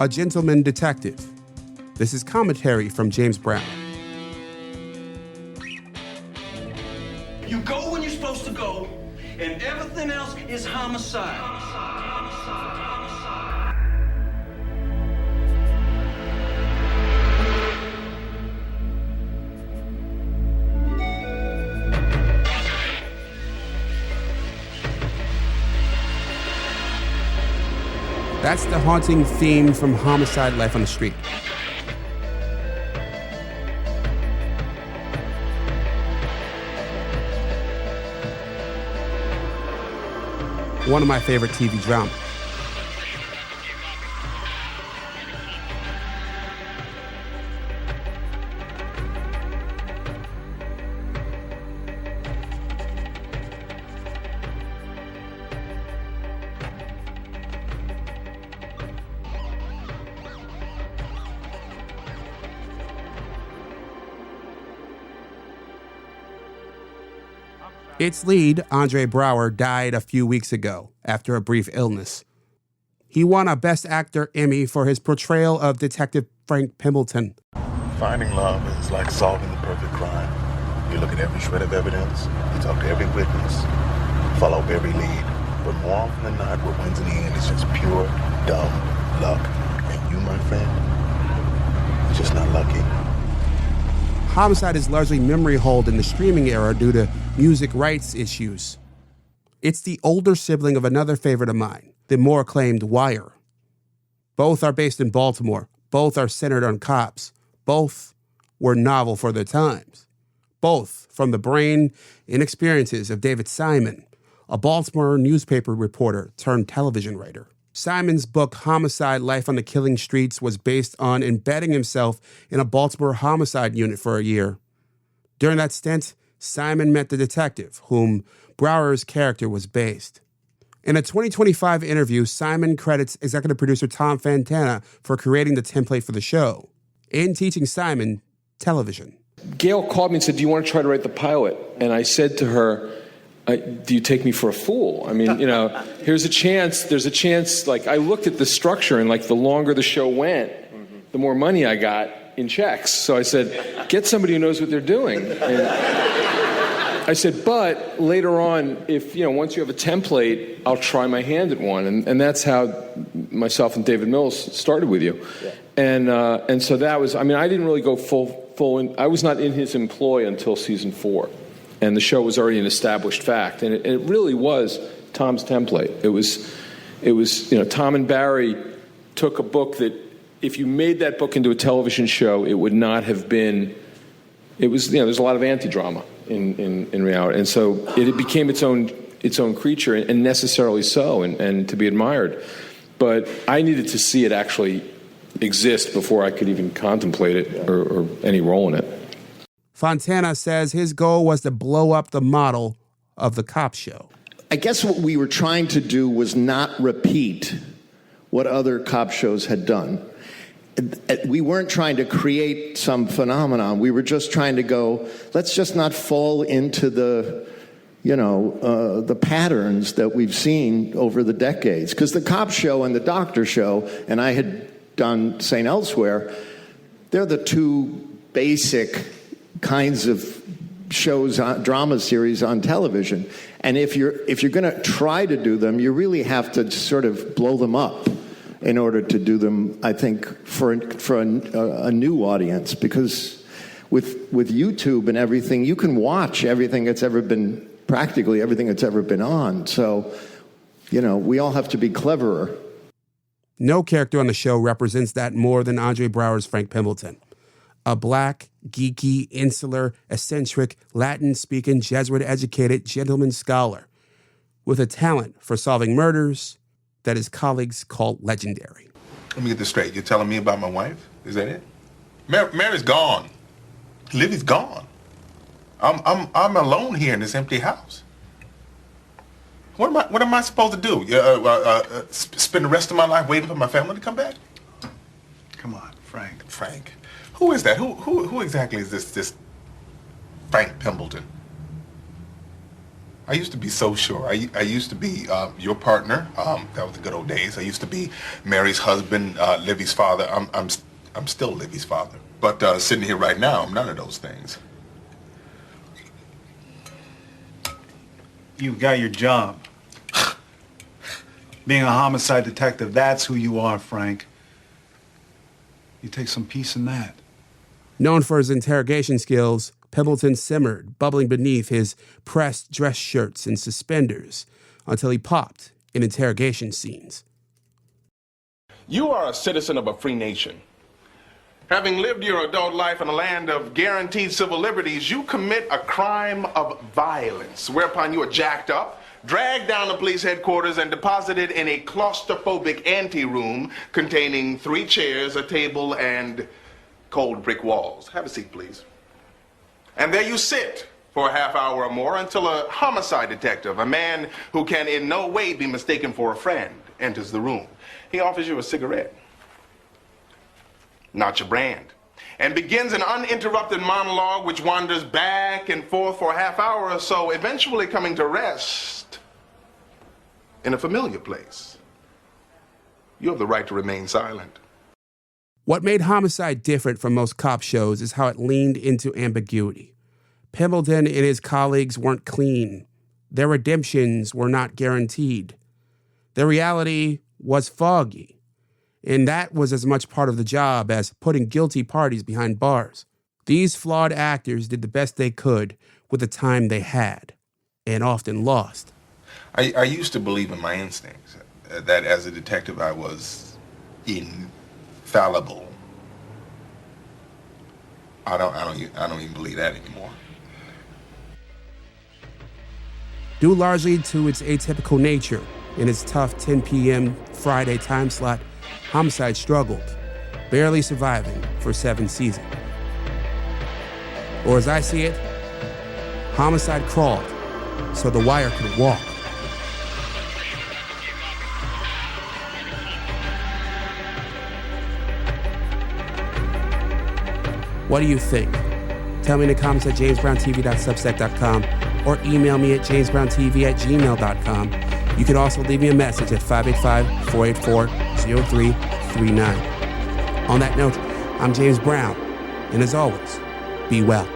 a gentleman detective. This is commentary from James Brown. You go when you're supposed to go, and everything else is homicide. That's the haunting theme from Homicide: Life on the Street. One of my favorite TV dramas. Its lead, Andre Braugher, died a few weeks ago after a brief illness. He won a Best Actor Emmy for his portrayal of Detective Frank Pembleton. Finding love is like solving the perfect crime. You look at every shred of evidence, you talk to every witness, follow up every lead. But more often than not, what wins in the end is just pure, dumb luck. And you, my friend, you're just not lucky. Homicide is largely memory holed in the streaming era due to music rights issues. It's the older sibling of another favorite of mine, the more acclaimed Wire. Both are based in Baltimore. Both are centered on cops. Both were novel for their times. Both from the brain and experiences of David Simon, a Baltimore newspaper reporter turned television writer. Simon's book, Homicide: Life on the Killing Streets, was based on embedding himself in a Baltimore homicide unit for a year. During that stint, Simon met the detective, whom Braugher's character was based. In a 2025 interview, Simon credits executive producer Tom Fontana for creating the template for the show and teaching Simon television. Gail called me and said, "Do you want to try to write the pilot?" And I said to her, "Do you take me for a fool? I mean, there's a chance, like, I looked at the structure, and, like, the longer the show went, the more money I got in checks. So I said, get somebody who knows what they're doing." And I said, but later on, if, once you have a template, I'll try my hand at one. And that's how myself and David Mills started with you. Yeah. And so that was, I didn't really go full in. I was not in his employ until season 4. And the show was already an established fact. And it really was Tom's template. It was Tom and Barry took a book that, if you made that book into a television show, it would not have been, there's a lot of anti-drama in reality. And so it became its own creature, and necessarily so, and to be admired. But I needed to see it actually exist before I could even contemplate it or any role in it. Fontana says his goal was to blow up the model of the cop show. I guess what we were trying to do was not repeat what other cop shows had done. We weren't trying to create some phenomenon. We were just trying to go, let's just not fall into the patterns that we've seen over the decades. Because the cop show and the doctor show, and I had done St. Elsewhere, they're the two basic kinds of shows, drama series on television. And if you're going to try to do them, you really have to sort of blow them up in order to do them, I think, for a new audience. Because with YouTube and everything, you can watch everything that's ever been, practically everything that's ever been on. So, we all have to be cleverer. No character on the show represents that more than Andre Braugher's Frank Pembleton. A black, geeky, insular, eccentric, Latin-speaking, Jesuit-educated gentleman scholar with a talent for solving murders that his colleagues call legendary. Let me get this straight. You're telling me about my wife? Is that it? Mary's gone. Livy's gone. I'm alone here in this empty house. What am I supposed to do? Spend the rest of my life waiting for my family to come back? Come on, Frank. Frank. Who is that? Who exactly is this Frank Pembleton? I used to be so sure. I used to be your partner. That was the good old days. I used to be Mary's husband, Livy's father. I'm still Livy's father. But sitting here right now, I'm none of those things. You've got your job. Being a homicide detective, that's who you are, Frank. You take some peace in that. Known for his interrogation skills, Pembleton simmered, bubbling beneath his pressed dress shirts and suspenders until he popped in interrogation scenes. You are a citizen of a free nation. Having lived your adult life in a land of guaranteed civil liberties, you commit a crime of violence, whereupon you are jacked up, dragged down to police headquarters, and deposited in a claustrophobic anteroom containing 3 chairs, a table, and cold brick walls. Have a seat, please. And there you sit for a half hour or more until a homicide detective, a man who can in no way be mistaken for a friend, enters the room. He offers you a cigarette. Not your brand. And begins an uninterrupted monologue which wanders back and forth for a half hour or so, eventually coming to rest in a familiar place. You have the right to remain silent. What made Homicide different from most cop shows is how it leaned into ambiguity. Pembleton and his colleagues weren't clean. Their redemptions were not guaranteed. Their reality was foggy. And that was as much part of the job as putting guilty parties behind bars. These flawed actors did the best they could with the time they had, and often lost. I used to believe in my instincts, that as a detective I was infallible. I don't even believe that anymore. Due largely to its atypical nature and its tough 10 p.m. Friday time slot, Homicide struggled, barely surviving for 7 seasons. Or as I see it, Homicide crawled so The Wire could walk. What do you think? Tell me in the comments at jamesbrowntv.substack.com or email me at jamesbrowntv@gmail.com. You can also leave me a message at 585-484-0339. On that note, I'm James Brown, and as always, be well.